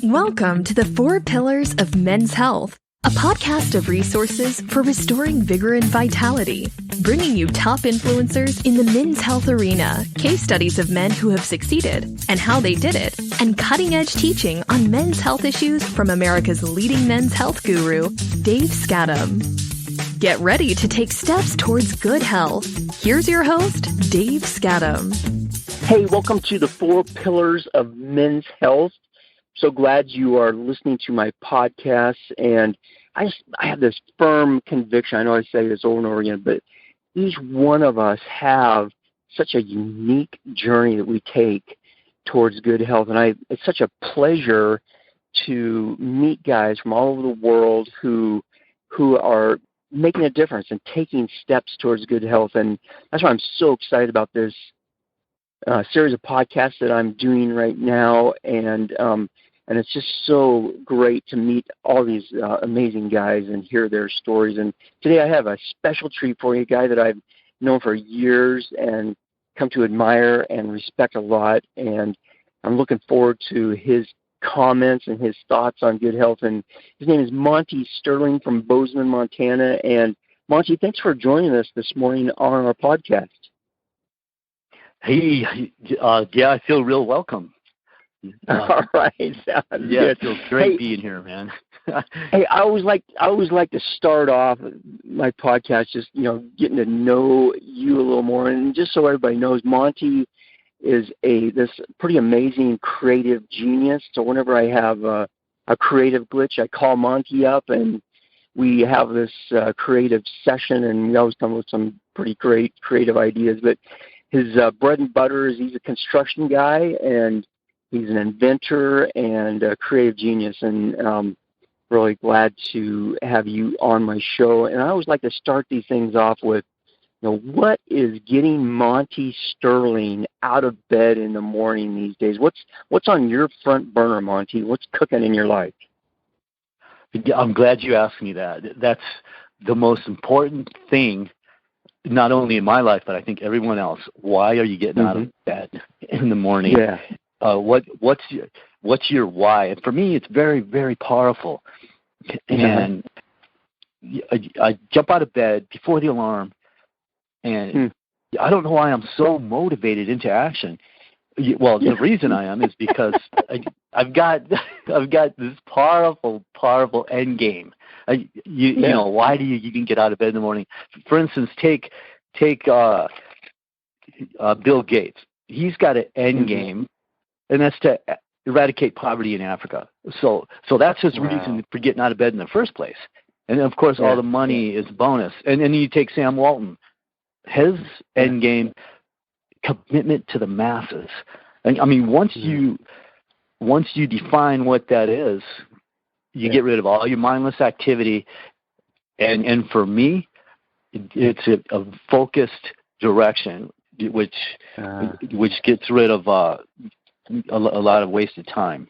Welcome to the 4 Pillars of Men's Health, a podcast of resources for restoring vigor and vitality, bringing you top influencers in the men's health arena, case studies of men who have succeeded and how they did it, and cutting-edge teaching on men's health issues from America's leading men's health guru, Dave Skattum. Get ready to take steps towards good health. Here's your host, Dave Skattum. Hey, welcome to the 4 Pillars of Men's Health. So glad you are listening to my podcast, and I have this firm conviction. I know I say this over and over again, but each one of us have such a unique journey that we take towards good health, and it's such a pleasure to meet guys from all over the world who are making a difference and taking steps towards good health, and that's why I'm so excited about this series of podcasts that I'm doing right now, and it's just so great to meet all these amazing guys and hear their stories. And today I have a special treat for you, a guy that I've known for years and come to admire and respect a lot, and I'm looking forward to his comments and his thoughts on good health. And his name is Monte Sterling from Bozeman, Montana. And Monte, thanks for joining us this morning on our podcast. Hey, yeah, I feel real welcome. All right, sounds good. It feels great being here, man. Hey, I always like to start off my podcast just getting to know you a little more, and just so everybody knows, Monte is this pretty amazing creative genius. So whenever I have a creative glitch, I call Monte up, and we have this creative session, and we always come with some pretty great creative ideas. But his bread and butter is he's a construction guy, and he's an inventor and a creative genius, and really glad to have you on my show. And I always like to start these things off with, what is getting Monte Sterling out of bed in the morning these days? What's on your front burner, Monte? What's cooking in your life? I'm glad you asked me that. That's the most important thing, not only in my life, but I think everyone else. Why are you getting out of bed in the morning? Yeah. What's your why? And for me, it's very, very powerful. And I jump out of bed before the alarm, and I don't know why I'm so motivated into action. Well, the reason I am is because I've got this powerful end game. Why do you even get out of bed in the morning? For instance, take Bill Gates. He's got an end game, and that's to eradicate poverty in Africa. So that's his reason for getting out of bed in the first place. And of course, all the money is bonus. And then you take Sam Walton, his end game, commitment to the masses. And I mean, once you define what that is, you get rid of all your mindless activity. And for me, it's a focused direction, which gets rid of a lot of wasted time.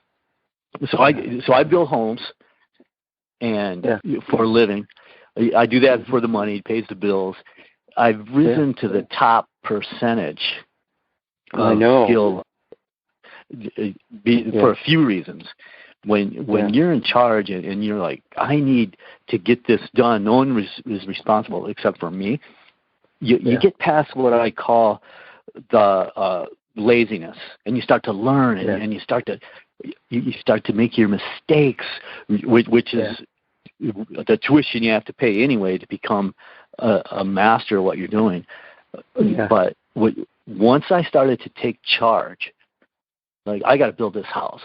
So I build homes, and for a living, I do that for the money. It pays the bills. I've risen to the top percentage of skill for a few reasons. When you're in charge and you're like, I need to get this done, no one is responsible except for me. You get past what I call the laziness, and you start to learn, and you start to make your mistakes, which is the tuition you have to pay anyway to become a master of what you're doing. But once I started to take charge, like, I got to build this house.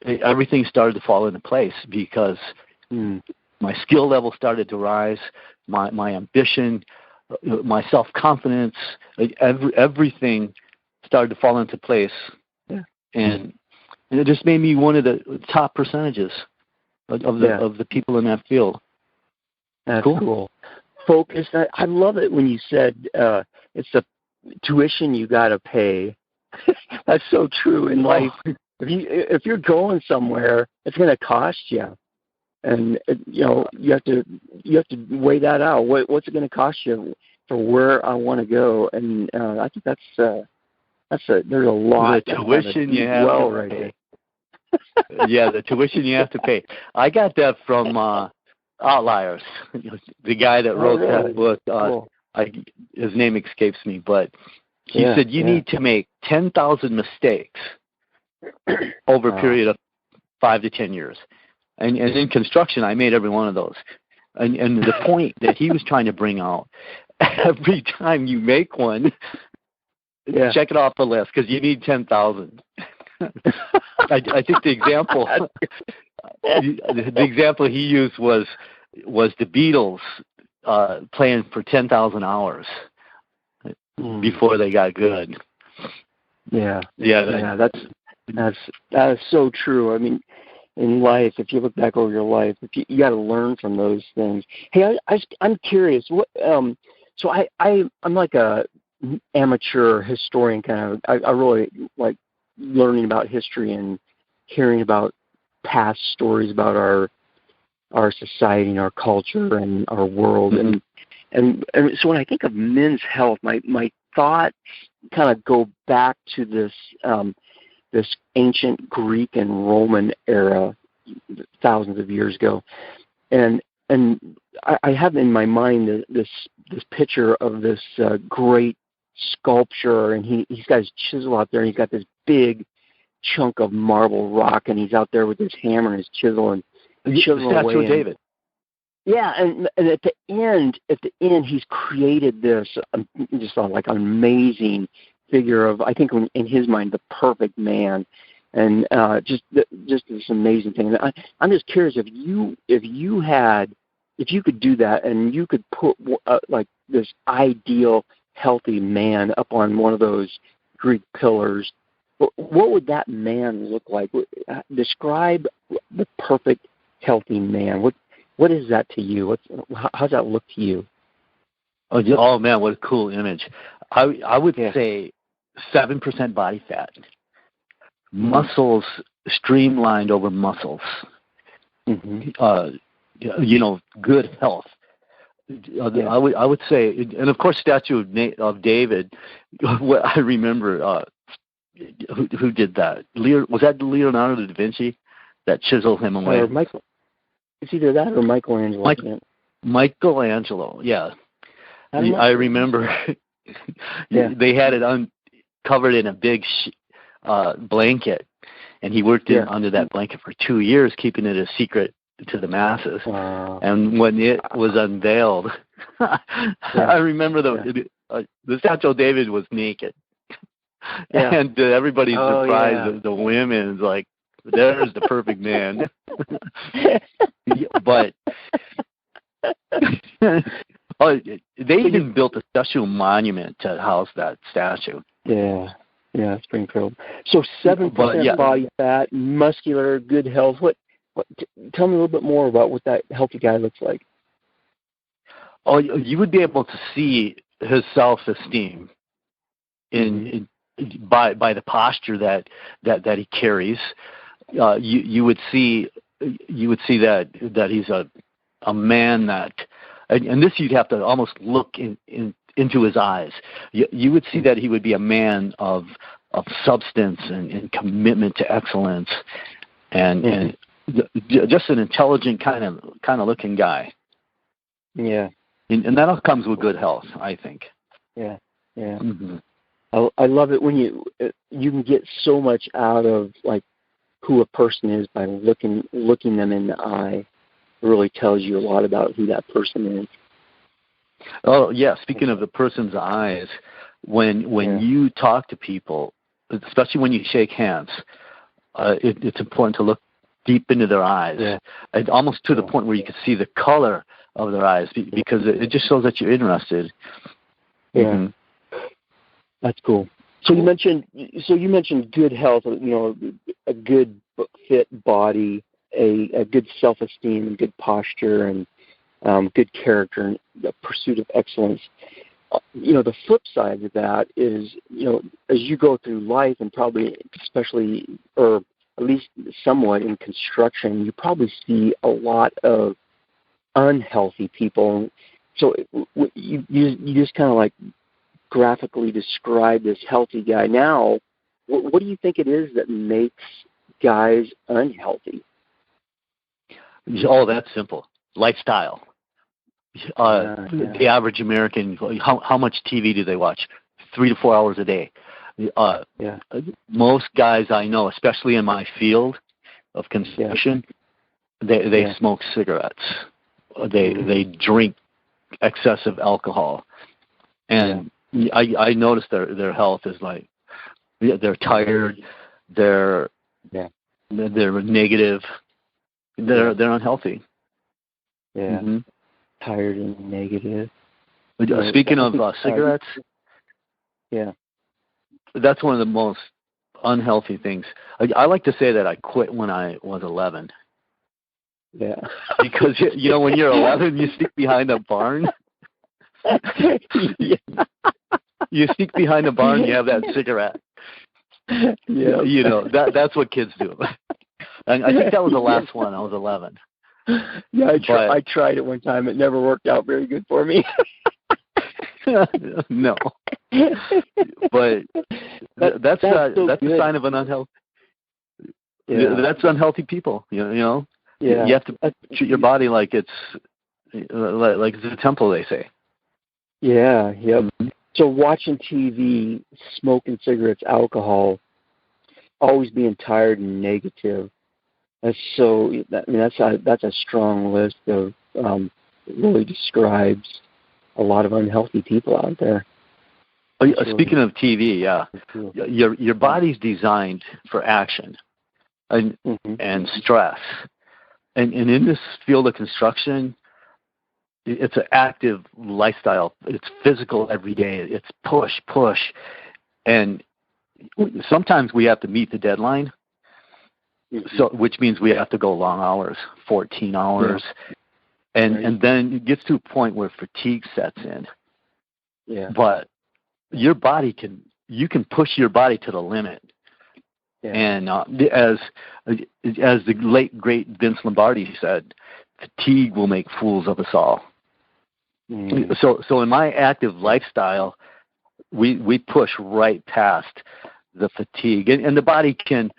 Everything started to fall into place because my skill level started to rise, my ambition, my self-confidence, everything started to fall into place. And it just made me one of the top percentages of the people in that field. That's cool. Focus. I love it when you said it's the tuition you got to pay. That's so true in life. If you're going somewhere, it's going to cost you, and you have to weigh that out. What's it going to cost you for where I want to go? And I think that's there's a lot. The tuition you have to pay. Yeah, the tuition you have to pay. I got that from Outliers, the guy that wrote that book. Cool. His name escapes me, but he said you need to make 10,000 mistakes over a period of 5 to 10 years. And in construction, I made every one of those. And the point that he was trying to bring out, every time you make one, check it off the list because you need 10,000. I think the example he used was the Beatles playing for 10,000 hours before they got good. That is so true. I mean, in life, if you look back over your life, you got to learn from those things. Hey, I'm curious. What? So I'm like a amateur historian kind of. I really like learning about history and hearing about past stories about our society and our culture and our world. And so when I think of men's health, my thoughts kind of go back to this ancient Greek and Roman era, thousands of years ago, and I have in my mind this picture of this great sculpture, and he's got his chisel out there, and he's got this big chunk of marble rock, and he's out there with his hammer and his chisel and chiseling away. Statue of David. Yeah, and at the end, he's created this just like an amazing figure of, I think in his mind, the perfect man, and just this amazing thing. And I'm just curious if you could do that, and you could put like this ideal healthy man up on one of those Greek pillars, what would that man look like? Describe the perfect healthy man. What is that to you? How's that look to you? Oh man, what a cool image! I would say 7% body fat, muscles streamlined over muscles. Good health. I would say, and of course, statue of David. What I remember, who did that? Was that Leonardo da Vinci that chiseled him away? Michael. It's either that or Michelangelo. Michelangelo, yeah. I remember they had it covered in a big blanket, and he worked under that blanket for 2 years, keeping it a secret to the masses. And when it was unveiled, I remember the statue of David was naked, and everybody's surprised. The women's like, there's the perfect man. But they even built a special monument to house that statue. Yeah, it's pretty incredible. So 7% body fat, muscular, good health. What? Tell me a little bit more about what that healthy guy looks like. Oh, you would be able to see his self-esteem by the posture that he carries. You would see that he's a man that, and this you'd have to almost look into his eyes. You would see that he would be a man of substance and commitment to excellence, and just an intelligent kind of looking guy. Yeah, and that all comes with good health, I think. Yeah. I love it when you can get so much out of like who a person is by looking them in the eye. It really tells you a lot about who that person is. Oh yeah, speaking of the person's eyes, when you talk to people, especially when you shake hands, it's important to look deep into their eyes, and almost to the point where you can see the color of their eyes, because it just shows that you're interested. Yeah, that's cool. So you mentioned good health. A good fit body, a good self-esteem, and good posture, and good character, and the pursuit of excellence. The flip side of that is, as you go through life, and probably especially, or at least somewhat in construction, you probably see a lot of unhealthy people. So you just kind of like graphically describe this healthy guy. Now, what do you think it is that makes guys unhealthy? Oh, that's simple. Lifestyle. The average American, how much TV do they watch? 3 to 4 hours a day. Most guys I know, especially in my field of construction, they smoke cigarettes. They drink excessive alcohol, and I notice their health is like they're tired, they're negative, they're unhealthy. Yeah, tired and negative. Speaking of cigarettes, that's one of the most unhealthy things. I like to say that I quit when I was 11. Yeah. Because, when you're 11, you sneak behind a barn. You sneak behind a barn, you have that cigarette. That's what kids do. And I think that was the last one. I was 11. Yeah, I tried it one time. It never worked out very good for me. No. But that's a sign of an unhealthy. Yeah. That's unhealthy people. You have to treat your body like it's a temple, they say. Yeah. Yep. Mm-hmm. So watching TV, smoking cigarettes, alcohol, always being tired and negative. That's a strong list of really describes a lot of unhealthy people out there. Speaking of TV, your body's designed for action and stress, and in this field of construction, it's an active lifestyle. It's physical every day. It's push, and sometimes we have to meet the deadline. So, which means we have to go long hours, 14 hours, and then it gets to a point where fatigue sets in. Yeah. But your body you can push your body to the limit. Yeah. And as the late great Vince Lombardi said, fatigue will make fools of us all. Mm. So in my active lifestyle, we push right past the fatigue, and the body can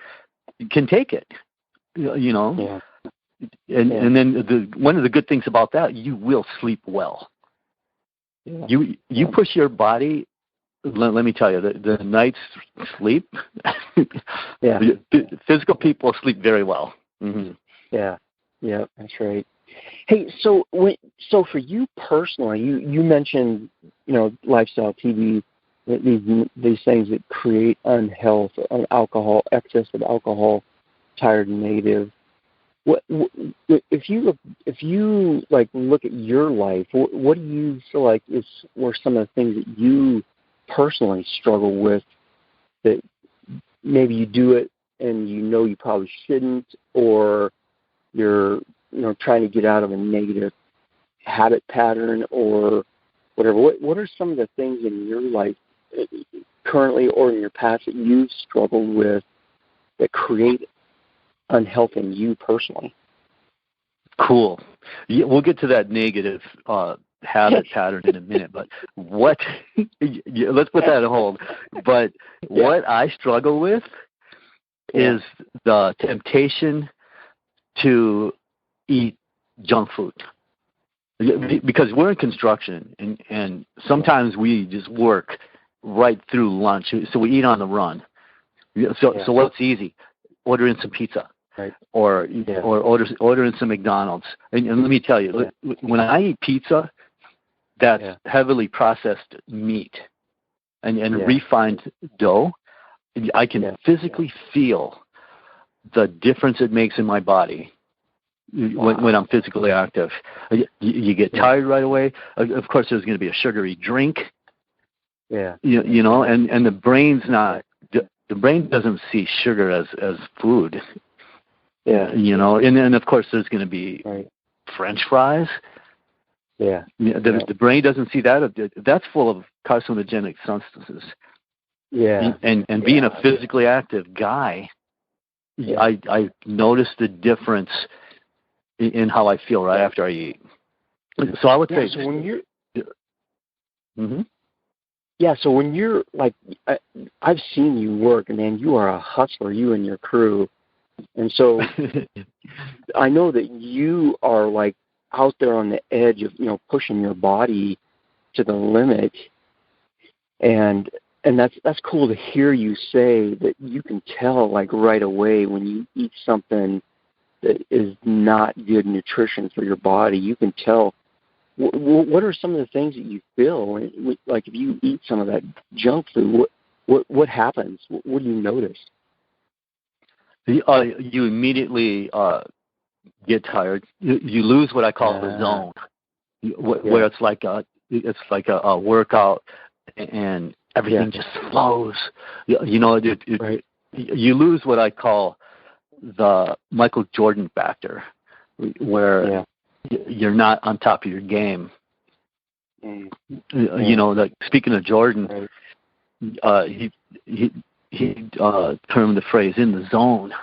take it, Yeah. And then one of the good things about that, you will sleep well. Yeah. You push your body. Let me tell you, the night's sleep. Physical people sleep very well. Mm-hmm. Yeah, that's right. Hey, so for you personally, you mentioned lifestyle, TV, these things that create unhealth, alcohol, excess of alcohol, tired and negative. What if you look at your life? What do you feel like were some of the things that you personally struggle with, that maybe you do it and you probably shouldn't, or you're trying to get out of a negative habit pattern or whatever? What are some of the things in your life currently or in your past that you've struggled with that create unhealth in you personally? Cool. Yeah, we'll get to that negative habit pattern in a minute, but let's put that on hold. But what I struggle with is the temptation to eat junk food. Because we're in construction, and sometimes we just work right through lunch, so we eat on the run. So what's easy? Order in some pizza, right? Or order in some McDonald's. And let me tell you, when I eat pizza, that's heavily processed meat and refined dough. I can physically feel the difference it makes in my body. When I'm physically active, you get tired right away. Of course, there's going to be a sugary drink. Yeah. And the brain's not. The brain doesn't see sugar as food. Yeah. And then of course there's going to be French fries. Yeah. The brain doesn't see that. That's full of carcinogenic substances. Yeah. And being a physically active guy, I notice the difference in how I feel right after I eat. So I would say. So when you're. Mm-hmm. Yeah, so when you're like, I've seen you work, and man, you are a hustler, you and your crew. And so I know that you are like out there on the edge of, pushing your body to the limit. And that's cool to hear you say that you can tell like right away when you eat something that is not good nutrition for your body. You can tell. What are some of the things that you feel like if you eat some of that junk food? What happens? What do you notice? You immediately get tired. You lose what I call the zone, where it's like a workout, and everything just flows. Right. You lose what I call the Michael Jordan factor, where you're not on top of your game. Like speaking of Jordan, he termed the phrase "in the zone,"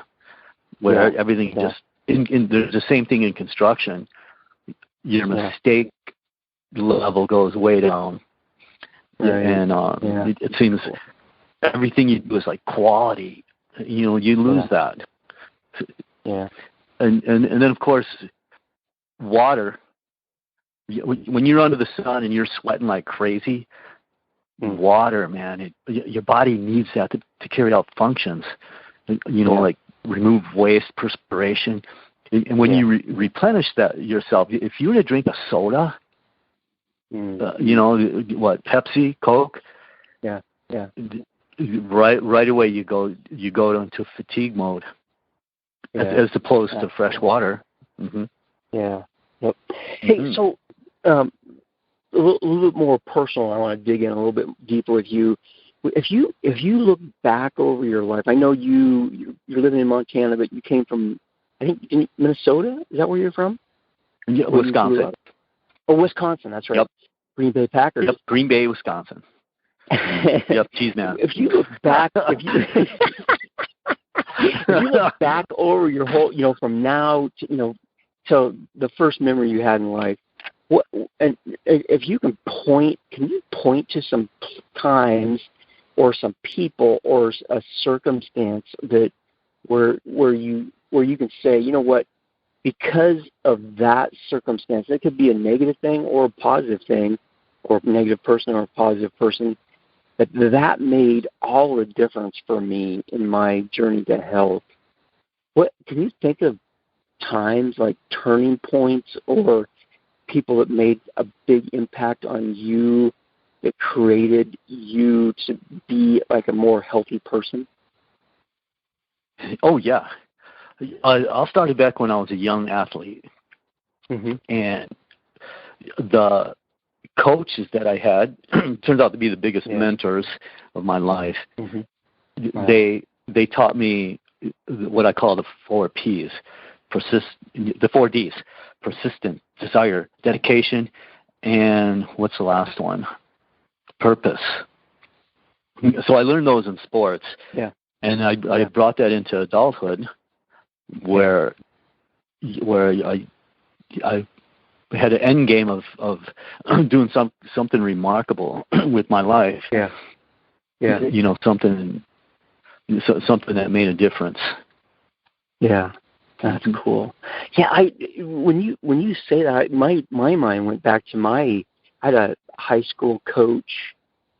where everything just. There's the same thing in construction. Your mistake level goes way down, and it seems everything you do is like quality. You lose that. Yeah, and then of course, water. When you're under the sun and you're sweating like crazy, water, man, your body needs that to carry out functions. Like remove waste, perspiration. And when you replenish that yourself, if you were to drink a soda, Pepsi, Coke, right away you go into fatigue mode, as opposed to fresh water. Mm-hmm. Yeah. Yep. Hey, so a little bit more personal. I want to dig in a little bit deeper with you. If you look back over your life, I know you're living in Montana, but you came from, I think, in Minnesota. Is that where you're from? Yeah, Wisconsin. Oh, Wisconsin. That's right. Yep. Green Bay Packers. Yep. Green Bay, Wisconsin. Yep. Cheese man. If you look back, if you look back over your whole, from now to, to the first memory you had in life, and if you can you point to some times or some people or a circumstance that where you can say, you know what, because of that circumstance, it could be a negative thing or a positive thing, or a negative person or a positive person, that made all the difference for me in my journey to health. What can you think of times like turning points or people that made a big impact on you, that created you to be like a more healthy person? Oh, yeah. I'll start it back when I was a young athlete. Mm-hmm. And the coaches that I had turned out to be the biggest mentors of my life. Mm-hmm. Wow. They taught me what I call the 4 Ps, the 4 Ds: persistent, desire, dedication, and what's the last one? Purpose. So I learned those in sports. Yeah. And I brought that into adulthood, where I had an end game of doing something remarkable with my life. Yeah. Yeah. Something that made a difference. Yeah. That's cool. Yeah, when you say that, my mind went back to I had a high school coach,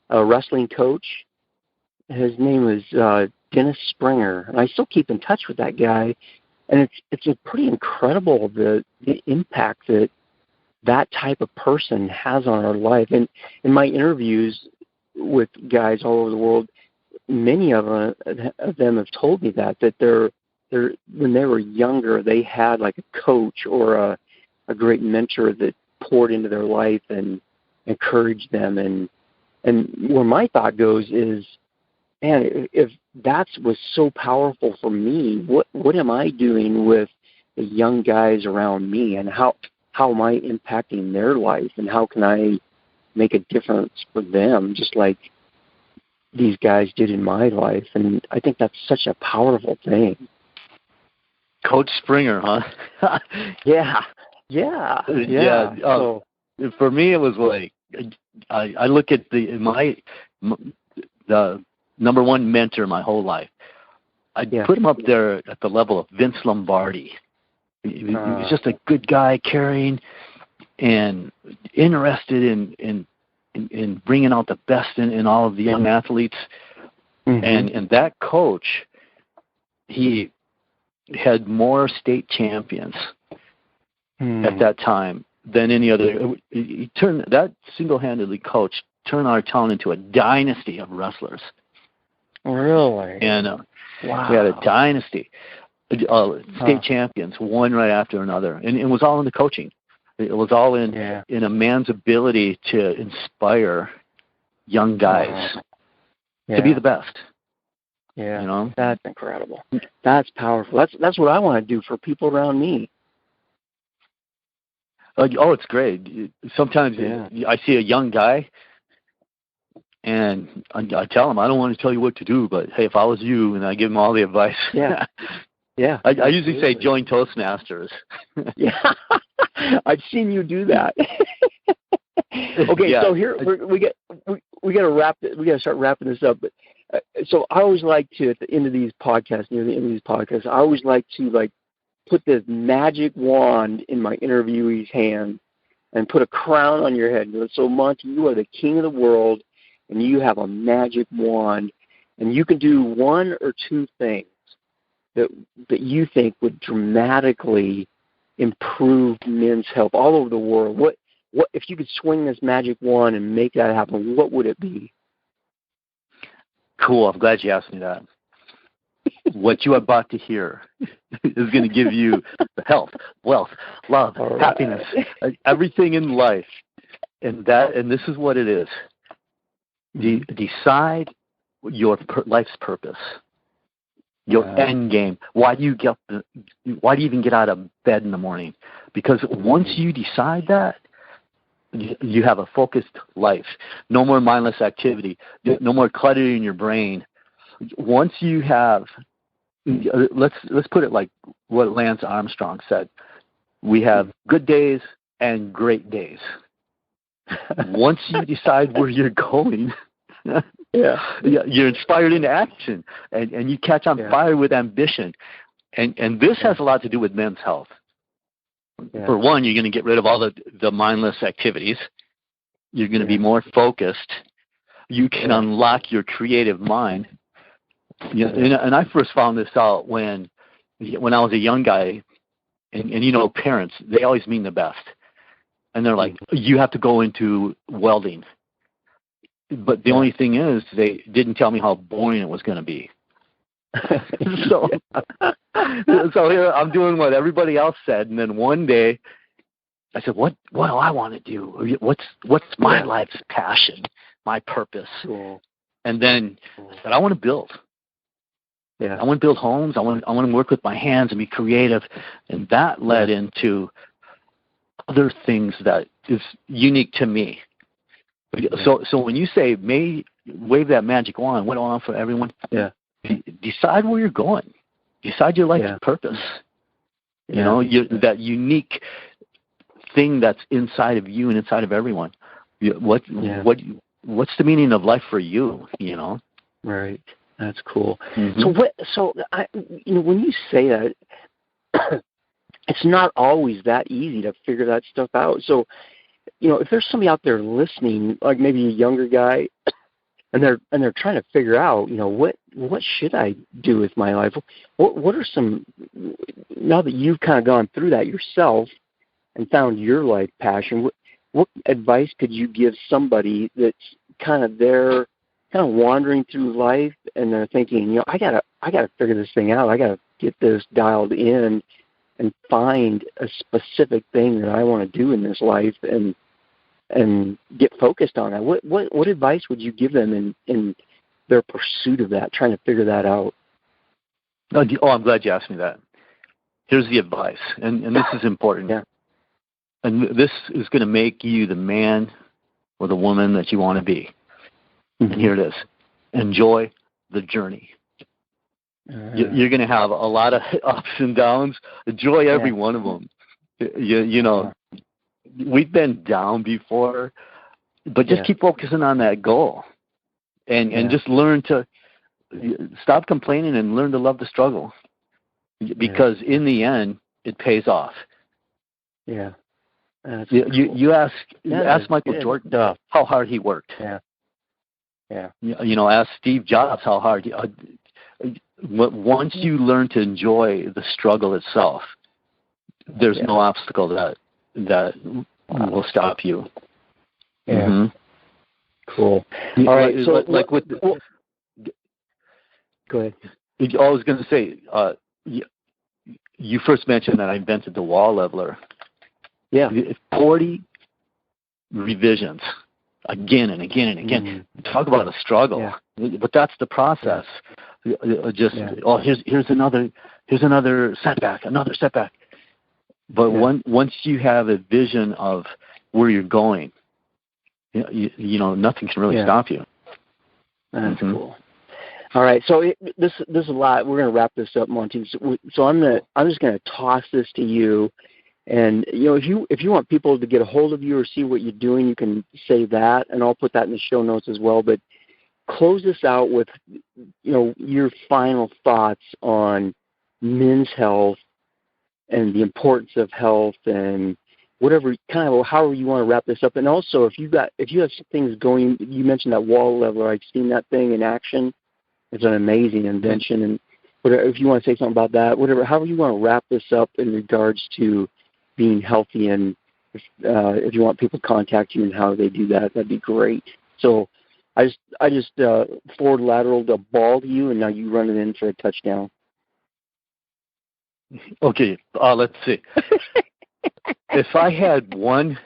a wrestling coach. His name was Dennis Springer, and I still keep in touch with that guy. And it's a pretty incredible the impact that type of person has on our life. And in my interviews with guys all over the world, many of them have told me that they're when they were younger, they had like a coach or a great mentor that poured into their life and encouraged them. And where my thought goes is, man, if that was so powerful for me, what am I doing with the young guys around me, and how am I impacting their life, and how can I make a difference for them, just like these guys did in my life? And I think that's such a powerful thing. Coach Springer, huh? Yeah. So for me, it was like I look at the number one mentor my whole life. I'd put him up there at the level of Vince Lombardi. He was just a good guy, caring and interested in bringing out the best in all of the young athletes. And that coach, he had more state champions at that time than any other. He turned that single-handedly coach turned our town into a dynasty of wrestlers. Really? And wow, we had a dynasty. State champions, one right after another, and it was all in the coaching. It was all in a man's ability to inspire young guys to be the best. Yeah, you know, that's incredible. That's powerful. That's what I want to do for people around me. It's great. Sometimes I see a young guy, and I tell him, I don't want to tell you what to do, but hey, if I was you, and I give him all the advice. Yeah. I usually say join Toastmasters. Yeah, I've seen you do that. Okay, so here we got to wrap. We got to start wrapping this up. But so I always like to, at the end of these podcasts, near the end of these podcasts, I always like to put this magic wand in my interviewee's hand and put a crown on your head. So Monte, you are the king of the world, and you have a magic wand, and you can do one or two things that you think would dramatically improve men's health all over the world. What if you could swing this magic wand and make that happen? What would it be? Cool. I'm glad you asked me that. What you are about to hear is going to give you health, wealth, love, happiness, everything in life, and this is what it is. Decide your life's purpose. Your end game. Why do you even get out of bed in the morning? Because once you decide that, you have a focused life. No more mindless activity. No more clutter in your brain. Once you have, let's put it like what Lance Armstrong said. We have good days and great days. Once you decide where you're going, you're inspired into action, and you catch on fire with ambition, and this has a lot to do with men's health. For one, you're going to get rid of all the mindless activities. You're going to be more focused. You can unlock your creative mind. And I first found this out when I was a young guy, and parents, they always mean the best, and they're like, you have to go into welding. But the only thing is, they didn't tell me how boring it was going to be. So here I'm doing what everybody else said, and then one day I said, "What do I want to do? What's my life's passion, my purpose?" Cool. And then I said, "I want to build. Yeah, I want to build homes. I want to work with my hands and be creative." And that led into other things that is unique to me. So when you say wave that magic wand, what do I want for everyone? Yeah. Decide where you're going. Decide your life's purpose. You know, that unique thing that's inside of you and inside of everyone. What's the meaning of life for you? You know. Right. That's cool. Mm-hmm. So when you say that, it's not always that easy to figure that stuff out. So, if there's somebody out there listening, like maybe a younger guy, and they're trying to figure out, what should I do with my life? What are some, now that you've kind of gone through that yourself and found your life passion, what advice could you give somebody that's kind of wandering through life and they're thinking, I gotta figure this thing out. I gotta get this dialed in and find a specific thing that I want to do in this life and get focused on that. What advice would you give them in their pursuit of that, trying to figure that out? Oh, I'm glad you asked me that. Here's the advice, and this is important. Yeah. And this is going to make you the man or the woman that you want to be. And here it is. Enjoy the journey. You're going to have a lot of ups and downs. Enjoy every one of them. We've been down before, but just keep focusing on that goal, and just learn to stop complaining and learn to love the struggle, because in the end it pays off. Yeah. You ask Michael Jordan how hard he worked. Ask Steve Jobs how hard. Once you learn to enjoy the struggle itself, there's no obstacle that will stop you. Yeah. Mm-hmm. Cool. All right. So, go ahead. I was going to say, you first mentioned that I invented the wall leveler. Yeah. 40 revisions, again and again and again. Talk about a struggle, but that's the process. Here's another setback, But once you have a vision of where you're going, nothing can really stop you. That's cool. All right, so this is a lot. We're going to wrap this up, Monte. So I'm just going to toss this to you, and if you want people to get a hold of you or see what you're doing, you can say that, and I'll put that in the show notes as well. But close this out with your final thoughts on men's health and the importance of health, and whatever however you want to wrap this up. And also, if you have things going, you mentioned that wall leveler. I've seen that thing in action. It's an amazing invention, and whatever, if you want to say something about that, however you want to wrap this up in regards to being healthy, and if you want people to contact you and how they do that, that'd be great. So I just forward lateral the ball to you, and now you run it in for a touchdown. Okay, let's see. If I had one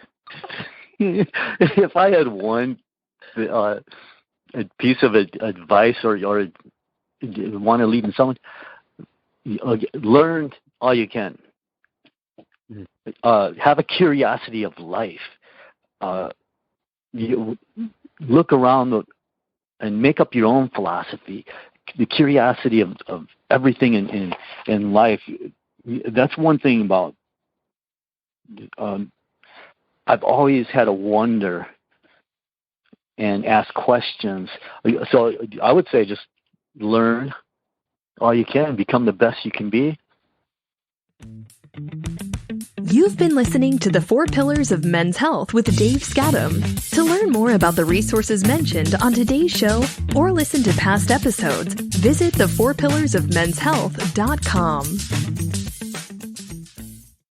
a piece of advice or want to leave in someone, learn all you can. Have a curiosity of life. You look around and make up your own philosophy. The curiosity of everything in life. That's one thing about. I've always had a wonder and ask questions. So I would say just learn all you can, become the best you can be. You've been listening to The 4 Pillars of Men's Health with Dave Skattum. To learn more about the resources mentioned on today's show or listen to past episodes, visit the4pillarsofmenshealth.com.